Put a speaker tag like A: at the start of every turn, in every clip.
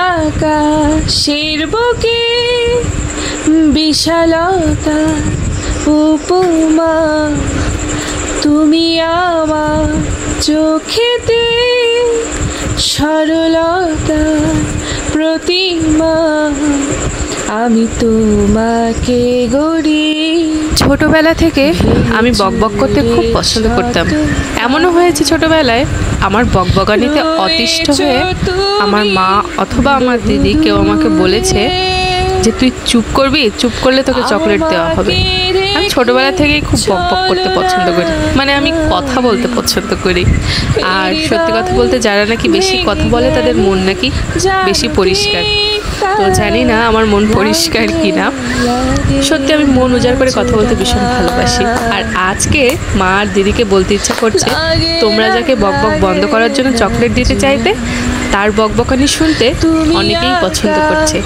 A: আকাশের বুকে বিশালতা উপমা, তুমি আমার চোখেতে সরলতা প্রতিমা, আমি তোমাকে গড়ি।
B: ছোটবেলা থেকে আমি বকবক করতে খুব পছন্দ করতাম। এমনও হয়েছে ছোটবেলায় আমার বকবকানিতে অতিষ্ঠ হয়ে আমার মা অথবা আমার দিদি কেউ আমাকে বলেছে যে তুই চুপ করবি, চুপ করলে তোকে চকলেট দেওয়া হবে। আমি ছোটবেলা থেকেই খুব বকবক করতে পছন্দ করি, মানে আমি কথা বলতে পছন্দ করি। আর সত্যি কথা বলতে যারা নাকি বেশি কথা বলে তাদের মন নাকি বেশি পরিষ্কার। তো জানি না আমার মন পরিষ্কার কিনা, সত্যি আমি মন উজাড় করে কথা বলতে ভীষণ ভালোবাসি। আর আজকে মা আর দিদিকে বলতে ইচ্ছা করছে তোমরা যাকে বকবক বন্ধ করার জন্য চকলেট দিতে চাইতে তার বকবকানি শুনতে অনেকেই পছন্দ করছে।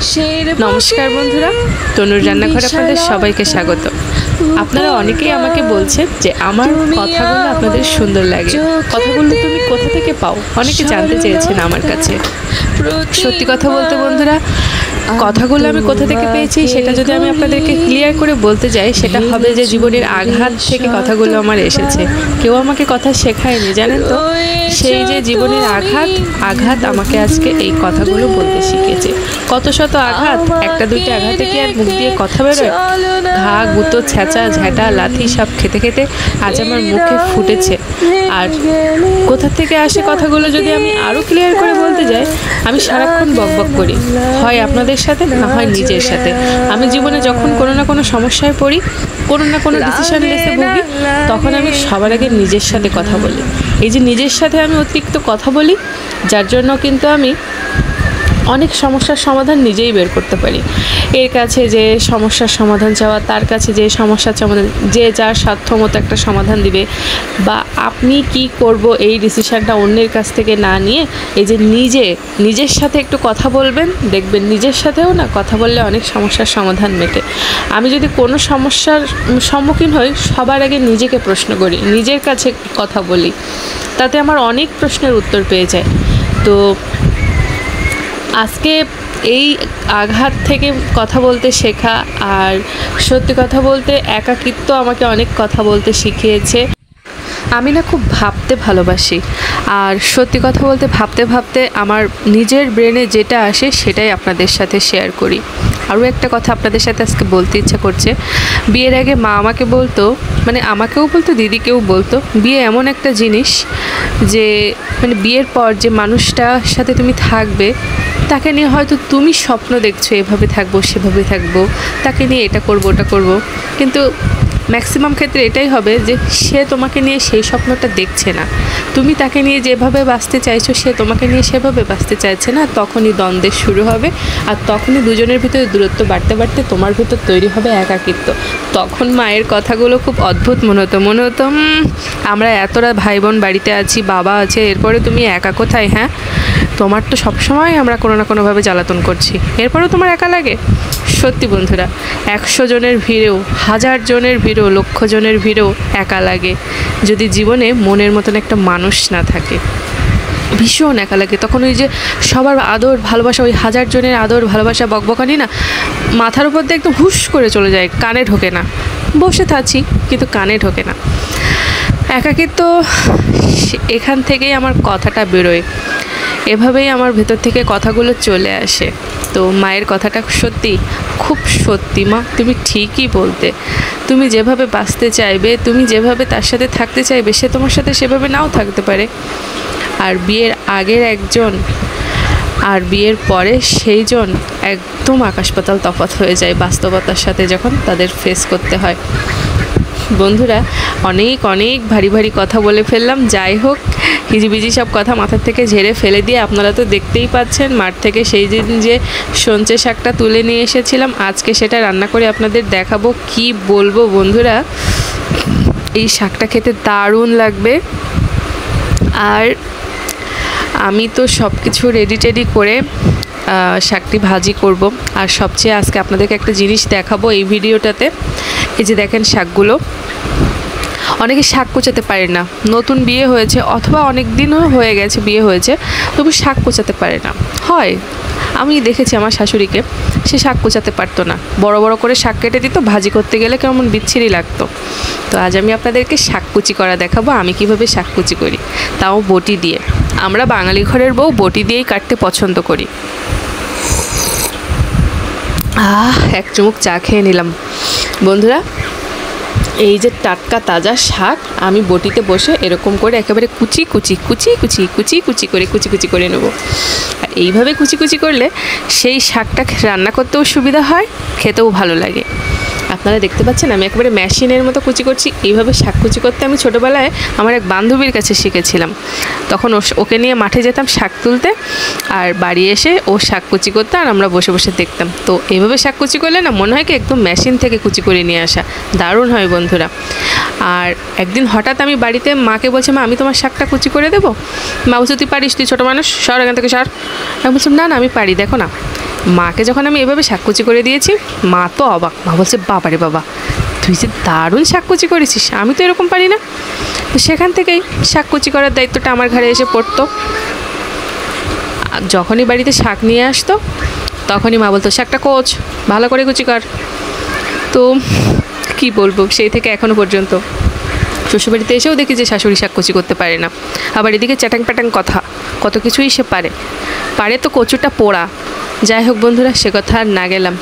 B: নমস্কার বন্ধুরা, তনুর রান্নাঘরে আপনাদের সবাইকে স্বাগত। আপনারা অনেকেই আমাকে বলছেন যে আমার কথাগুলো আপনাদের সুন্দর লাগে, কথাগুলো তুমি কোথা থেকে পাও, অনেকে জানতে চেয়েছেন আমার কাছে। সত্যি কথা বলতে বন্ধুরা, কথাগুলো আমি কোথা থেকে পেয়েছি সেটা যদি আমি আপনাদেরকে ক্লিয়ার করে বলতে যাই, সেটা হবে যে জীবনের আঘাত থেকে কথাগুলো আমার এসেছে। কেউ আমাকে কথা শেখায়নি, জানেন তো, সেই যে জীবনের আঘাত আমাকে আজকে এই কথাগুলো বলতে শিখেছে। কত শত আঘাত, একটা দুইটা আঘাতে কি আর মুখ দিয়ে কথা বেরোয়? ঘা, গুঁতো, ছ্যাঁচা, ঝ্যাঁটা, লাথি সব খেতে খেতে আজ আমার মুখে ফুটেছে। আর কোথা থেকে আসে কথাগুলো যদি আমি আরও ক্লিয়ার করে বলতে যাই, আমি সারাক্ষণ বকবক করি, হয় আপনাদের সাথে না হয় নিজের সাথে। আমি জীবনে যখন কোনো না কোনো সমস্যায় পড়ি, কোনো না কোনো ডিসিশন লেসে ভুগি, তখন আমি সবার আগে নিজের সাথে কথা বলি। এই যে নিজের সাথে আমি অতিরিক্ত কথা বলি, যার জন্য কিন্তু আমি অনেক সমস্যার সমাধান নিজেই বের করতে পারি। এর কাছে যে সমস্যার সমাধান চাওয়া, তার কাছে যে সমস্যার সমাধান, যে যার সাধ্য মতো একটা সমাধান দিবে, বা আপনি কি করব এই ডিসিশানটা অন্যের কাছ থেকে না নিয়ে এই যে নিজের সাথে একটু কথা বলবেন, দেখবেন নিজের সাথেও না কথা বললে অনেক সমস্যার সমাধান মেটে। আমি যদি কোনো সমস্যার সম্মুখীন হই, সবার আগে নিজেকে প্রশ্ন করি, নিজের কাছে কথা বলি, তাতে আমার অনেক প্রশ্নের উত্তর পেয়ে যায়। তো আজকে এই আঘাত থেকে কথা বলতে শেখা, আর সত্যি কথা বলতে একাকিত্ব আমাকে অনেক কথা বলতে শিখিয়েছে। আমি না খুব ভাবতে ভালোবাসি, আর সত্যি কথা বলতে ভাবতে ভাবতে আমার নিজের ব্রেনে যেটা আসে সেটাই আপনাদের সাথে শেয়ার করি। আরও একটা কথা আপনাদের সাথে আজকে বলতে ইচ্ছা করছে। বিয়ের আগে মা আমাকে বলতো, মানে আমাকেও বলতো, দিদিকেও বলতো, বিয়ে এমন একটা জিনিস যে মানে বিয়ের পর যে মানুষটার সাথে তুমি থাকবে, তাকে নিয়ে হয়তো তুমি স্বপ্ন দেখছো এভাবে থাকবো সেভাবে থাকবো, তাকে নিয়ে এটা করবো ওটা করবো, কিন্তু ম্যাক্সিমাম ক্ষেত্রে এটাই হবে যে সে তোমাকে নিয়ে সেই স্বপ্নটা দেখছে না। তুমি তাকে নিয়ে যেভাবে বাঁচতে চাইছো সে তোমাকে নিয়ে সেভাবে বাঁচতে চাইছে না। তখনই দ্বন্দ্বের শুরু হবে, আর তখনই দুজনের ভিতরে দূরত্ব বাড়তে বাড়তে তোমার ভিতর তৈরি হবে একাকিত্ব। তখন মায়ের কথাগুলো খুব অদ্ভুত মনে হতো আমরা এতটা ভাই বোন বাড়িতে আছি, বাবা আছে, এরপরে তুমি একা কোথায়? হ্যাঁ, তোমার তো সবসময় আমরা কোনো না কোনোভাবে জ্বালাতন করছি, এরপরেও তোমার একা লাগে? সত্যি বন্ধুরা, 100 জনের ভিড়েও, 1000 জনের ভিড়েও, লক্ষ জনের ভিড়েও একা লাগে যদি জীবনে মনের মতন একটা মানুষ না থাকে। ভীষণ একা লাগে। তখন ওই যে সবার আদর ভালোবাসা, ওই 1000 জনের আদর ভালোবাসা বকবকানি না মাথার উপর দিয়ে একদম হুশ করে চলে যায়, কানে ঢোকে না। বসে থাকি কিন্তু কানে ঢোকে না। একাকিত্ব, এখান থেকেই আমার কথাটা বেরোয়, এভাবেই আমার ভেতর থেকে কথাগুলো চলে আসে। তো মায়ের কথাটা সত্যি, খুব সত্যি। মা, তুমি ঠিকই বলতে। তুমি যেভাবে বাঁচতে চাইবে, তুমি যেভাবে তার সাথে থাকতে চাইবে, সে তোমার সাথে সেভাবে নাও থাকতে পারে। আর বিয়ের আগের একজন আর বিয়ের পরে সেইজন একদম আকাশ পাতাল তফাৎ হয়ে যায় বাস্তবতার সাথে যখন তাদের ফেস করতে হয়। বন্ধুরা, অনেক ভারী ভারী কথা বলে ফেললাম। যাই হোক, হিজিবিজি সব কথা মাথার থেকে ঝেড়ে ফেলে দিয়ে আপনারা তো দেখতেই পাচ্ছেন মাঠ থেকে সেই দিন যে সঞ্চে শাকটা তুলে নিয়ে এসেছিলাম, আজকে সেটা রান্না করে আপনাদের দেখাবো। কি বলবো বন্ধুরা, এই শাকটা খেতে দারুণ লাগবে। আর আমি তো সব কিছু রেডি টেডি করে শাকটি ভাজি করব। আর সবচেয়ে আজকে আপনাদেরকে একটা জিনিস দেখাবো এই ভিডিওটাতে। এই যে দেখেন শাকগুলো, অনেকে শাক কোচাতে পারে না, নতুন বিয়ে হয়েছে অথবা অনেক দিনও হয়ে গেছে বিয়ে হয়েছে, তবু শাক কোচাতে পারে না। হয় আমি দেখেছি আমার শাশুড়িকে, সে শাক কুচাতে পারতো না, বড় বড় করে শাক কেটে দিত, ভাজি করতে গেলে কেমন বিচ্ছিরি লাগতো। তো আজ আমি আপনাদেরকে শাক কুচি করা দেখাবো, আমি কিভাবে শাক কুচি করি, তাও বটি দিয়ে। আমরা বাঙালি ঘরের বউ বটি দিয়েই কাটতে পছন্দ করি। এক চুমুক চা খেয়ে নিলাম। বন্ধুরা, এই যে টাটকা তাজা শাক আমি বটিতে বসে এরকম করে একেবারে কুচি করে নেব। আর এইভাবে কুচি করলে সেই শাকটা রান্না করতেও সুবিধা হয়, খেতেও ভালো লাগে। আপনারা দেখতে পাচ্ছেন আমি একেবারে মেশিনের মতো কুচি করছি। এইভাবে শাক কুচি করতে আমি ছোটোবেলায় আমার এক বান্ধবীর কাছে শিখেছিলাম। তখন ওকে নিয়ে মাঠে যেতাম শাক তুলতে, আর বাড়ি এসে ও শাক কুচি করতে, আর আমরা বসে বসে দেখতাম। তো এইভাবে শাক কুচি করলে না মনে হয় কি একদম মেশিন থেকে কুচি করে নিয়ে আসা, দারুণ হয় বন্ধুরা। আর একদিন হঠাৎ আমি বাড়িতে মাকে বলছি, মা আমি তোমার শাকটা কুচি করে দেবো। মা বলছে, তুই পারিস, তুই ছোটো মানুষ, সর এখান থেকে সর। আমি বলছিলাম, না আমি পারি, দেখো না। মাকে যখন আমি এভাবে শাক কুচি করে দিয়েছি, মা তো অবাক। মা বলছে, বাবারে বাবা, তুই যে দারুণ শাক কুচি করেছিস, আমি তো এরকম পারি না। তো সেখান থেকেই শাক কুচি করার দায়িত্বটা আমার ঘাড়ে এসে পড়তো। যখনই বাড়িতে শাক নিয়ে আসতো তখনই মা বলতো, শাকটা কোচ, ভালো করে কুচি কর। তো কি বলবো, সেই থেকে এখনও পর্যন্ত শ্বশুরবাড়িতে এসেও দেখি যে শাশুড়ি শাক কুচি করতে পারে না। আবার এদিকে চ্যাটাং প্যাটাং কথা, কত কিছুই সে পারে তো কচুটা পোড়া। যাই হোক বন্ধুরা, সে কথা আর না গেলাম।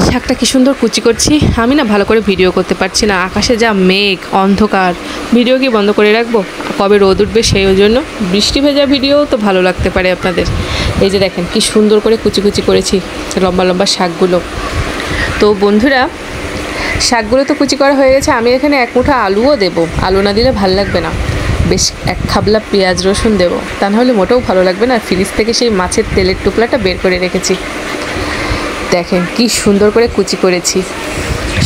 B: শাকটা কি সুন্দর কুচি করছি। আমি না ভালো করে ভিডিও করতে পারছি না, আকাশে যা মেঘ, অন্ধকার, ভিডিও কি বন্ধ করে রাখবো, কবে রোদ উঠবে সেই জন্য। বৃষ্টি ভেজা ভিডিও তো ভালো লাগতে পারে আপনাদের। এই যে দেখেন কি সুন্দর করে কুচি করেছি লম্বা লম্বা শাকগুলো। তো বন্ধুরা, শাকগুলো তো কুচি করা হয়ে গেছে। আমি এখানে এক মুঠো আলুও দেবো, আলু না দিলে ভালো লাগবে না। বেশ এক খাবলা পেঁয়াজ রসুন দেবো, তা নাহলে মোটেও ভালো লাগবে না। ফ্রিজ থেকে সেই মাছের তেলের টুকরাটা বের করে রেখেছি। দেখেন কি সুন্দর করে কুচি করেছি।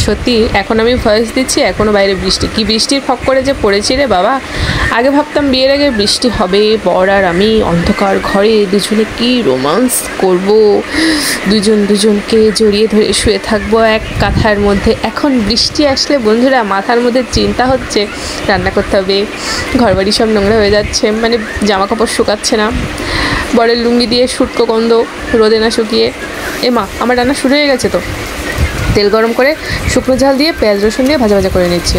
B: সত্যি এখন আমি ভয়েস দিচ্ছি, এখনও বাইরে বৃষ্টি, কি বৃষ্টির ফক করে যে পড়েছি রে বাবা। আগে ভাবতাম বিয়ের আগে বৃষ্টি হবে, বর আর আমি অন্ধকার ঘরে দুজনে কি রোমান্স করব, দুজনকে জড়িয়ে ধরে শুয়ে থাকবো এক কাঁথার মধ্যে। এখন বৃষ্টি আসলে বন্ধুরা মাথার মধ্যে চিন্তা হচ্ছে রান্না করতে হবে, ঘরবাড়ি সব নোংরা হয়ে যাচ্ছে, মানে জামা কাপড় শুকাচ্ছে না, বরের লুঙ্গি দিয়ে শুটকো গন্ধ, রোদে না শুকিয়ে। মা, আমার রান্না শুরু হয়ে গেছে। তো তেল গরম করে শুকনো ঝাল দিয়ে পেঁয়াজ রসুন দিয়ে ভাজা করে নিচ্ছি।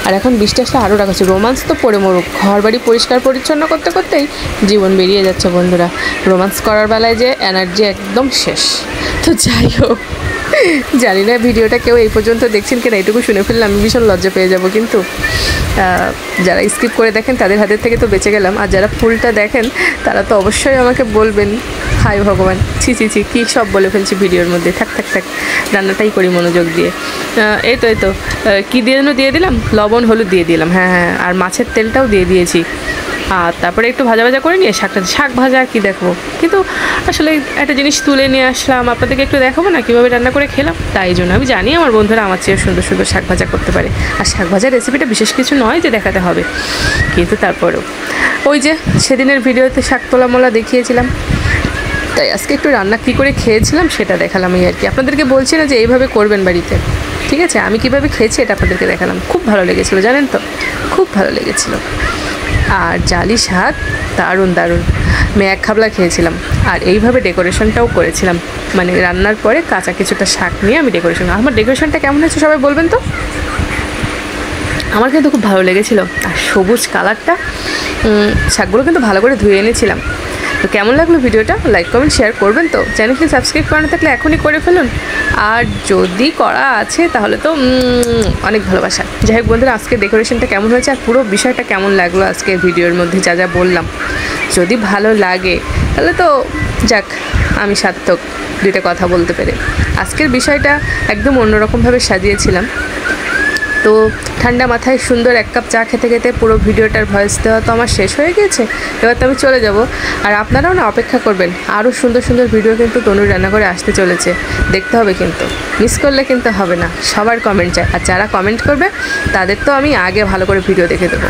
B: আর এখন বৃষ্টি আসলে আরও রাখাচ্ছি, রোমান্স তো পড়ে মরুক। ঘর বাড়ি পরিষ্কার পরিচ্ছন্ন করতেই জীবন বেরিয়ে যাচ্ছে বন্ধুরা। রোমান্স করার বেলায় যে এনার্জি একদম শেষ। তো যাই হোক, জানি না ভিডিওটা কেউ এই পর্যন্ত দেখছেন কিনা, এইটুকু শুনে ফেললে আমি ভীষণ লজ্জা পেয়ে যাব। কিন্তু যারা স্কিপ করে দেখেন তাদের হাতের থেকে তো বেঁচে গেলাম, আর যারা ফুলটা দেখেন তারা তো অবশ্যই আমাকে বলবেন, হাই ভগবান, ছি কী সব বলে ফেলছি ভিডিওর মধ্যে। থাক রান্নাটাই করি মনোযোগ দিয়ে। এই তো কী দিয়ে দিলাম, লবণ হলুদ দিয়ে দিলাম, হ্যাঁ, আর মাছের তেলটাও দিয়ে দিয়েছি। আর তারপরে একটু ভাজা করে নিয়ে শাক ভাজা আর কি দেখবো। কিন্তু আসলে একটা জিনিস তুলে নিয়ে আসলাম, আপনাদেরকে একটু দেখাবো না কীভাবে রান্না করে খেলাম। তাই জন্য আমি জানি আমার বন্ধুরা আমার চেয়ে সুন্দর শাক ভাজা করতে পারে। আর শাক ভাজার রেসিপিটা বিশেষ কিছু নয় যে দেখাতে হবে, কিন্তু তারপরেও ওই যে সেদিনের ভিডিওতে শাক তোলা দেখিয়েছিলাম, তাই আজকে একটু রান্না কী করে খেয়েছিলাম সেটা দেখালাম আর কি। আপনাদেরকে বলছি না যে এইভাবে করবেন বাড়িতে, ঠিক আছে? আমি কীভাবে খেয়েছি এটা আপনাদেরকে দেখালাম। খুব ভালো লেগেছিলো, জানেন তো, খুব ভালো লেগেছিলো। আর জালি শাক দারুণ আমি এক খাবলা খেয়েছিলাম। আর এইভাবে ডেকোরেশনটাও করেছিলাম, মানে রান্নার পরে কাঁচা কিছুটা শাক নিয়ে আমি ডেকোরেশন। আমার ডেকোরেশনটা কেমন হয়েছে সবাই বলবেন তো। আমার কিন্তু খুব ভালো লেগেছিলো। আর সবুজ কালারটা, শাকগুলো কিন্তু ভালো করে ধুয়ে এনেছিলাম। তো কেমন লাগলো ভিডিওটা, লাইক কমেন্ট শেয়ার করবেন তো। চ্যানেলটি সাবস্ক্রাইব করা না থাকলে এখনই করে ফেলুন, আর যদি করা আছে তাহলে তো অনেক ভালোবাসা। যাই হোক বন্ধুরা, আজকে ডেকোরেশনটা কেমন হয়েছে আর পুরো বিষয়টা কেমন লাগলো আজকে ভিডিওর মধ্যে যা বললাম, যদি ভালো লাগে তাহলে তো যাক, আমি সার্থক দুইটা কথা বলতে পেরে। আজকের বিষয়টা একদম অন্যরকমভাবে সাজিয়েছিলাম। তো ঠান্ডা মাথায় সুন্দর এক কাপ চা খেতে পুরো ভিডিওটার ভয়েস দেওয়া তো আমার শেষ হয়ে গিয়েছে। এবার তো আমি চলে যাব, আর আপনারাও না অপেক্ষা করবেন, আরও সুন্দর ভিডিও কিন্তু তনুর রান্না করে আসতে চলেছে। দেখতে হবে কিন্তু, মিস করলে কিন্তু হবে না। সবার কমেন্ট চাই, আর যারা কমেন্ট করবে তাদের তো আমি আগে ভালো করে ভিডিও দেখে দেবো।